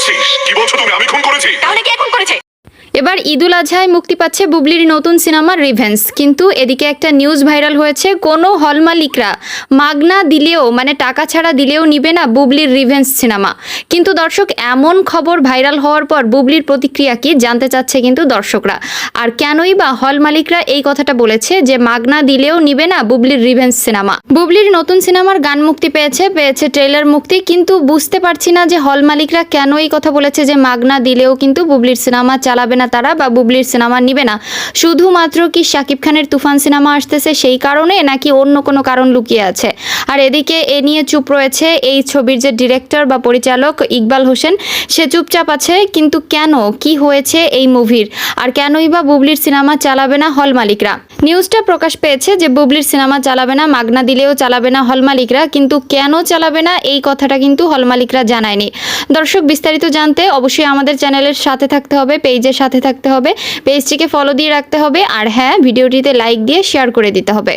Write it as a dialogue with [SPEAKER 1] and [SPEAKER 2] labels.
[SPEAKER 1] বলছিস? কি বলছো তুমি? আমি খুন করেছি?
[SPEAKER 2] তাহলে কে খুন করেছে?
[SPEAKER 3] এবার ঈদুল আজহায় মুক্তি পাচ্ছে বুবলির নতুন সিনেমা রিভেঞ্জ। কিন্তু এদিকে একটা নিউজ ভাইরাল হয়েছে, কোনো হল মালিকরা মাগনা দিলেও মানে টাকা ছাড়া দিলেও নিবে না বুবলির রিভেঞ্জ সিনেমা। কিন্তু দর্শক, এমন খবর ভাইরাল হওয়ার পর বুবলির প্রতিক্রিয়া কি জানতে চাচ্ছে কিন্তু দর্শকরা। আর কেনই বা হল মালিকরা এই কথাটা বলেছে যে মাগনা দিলেও নিবে না বুবলির রিভেঞ্জ সিনেমা। বুবলির নতুন সিনেমার গান মুক্তি পেয়েছে ট্রেলার মুক্তি, কিন্তু বুঝতে পারছি না যে হল মালিকরা কেন এই কথা বলেছে যে মাগনা দিলেও কিন্তু বুবলির সিনেমা চালাবে না তারা বা বুবলির সিনেমা নিবে না। শুধুমাত্র কি শাকিব খানের তুফান সিনেমা আসতেছে সেই কারণে, নাকি অন্য কোনো কারণ লুকিয়ে আছে? আর এদিকে এ নিয়ে চুপ রয়েছে এই ছবির যে ডিরেক্টর বা পরিচালক ইকবাল হোসেন, সে চুপচাপ আছে। কিন্তু কেন, কি হয়েছে এই মুভির, আর কেনই বা বুবলির সিনেমা চালাবে না হল মালিকরা? নিউজটা প্রকাশ পেয়েছে যে বুবলির সিনেমা চালাবে না, মাগনা দিলেও চালাবে না হল মালিকরা, কিন্তু কেন চালাবে না এই কথাটা কিন্তু হল মালিকরা জানায়নি। দর্শক, বিস্তারিত জানতে অবশ্যই আমাদের চ্যানেলের সাথে থাকতে হবে, পেজের সাথে থাকতে হবে, পেজটিকে ফলো দিয়ে রাখতে হবে, আর হ্যাঁ, ভিডিওটিতে লাইক দিয়ে শেয়ার করে দিতে হবে।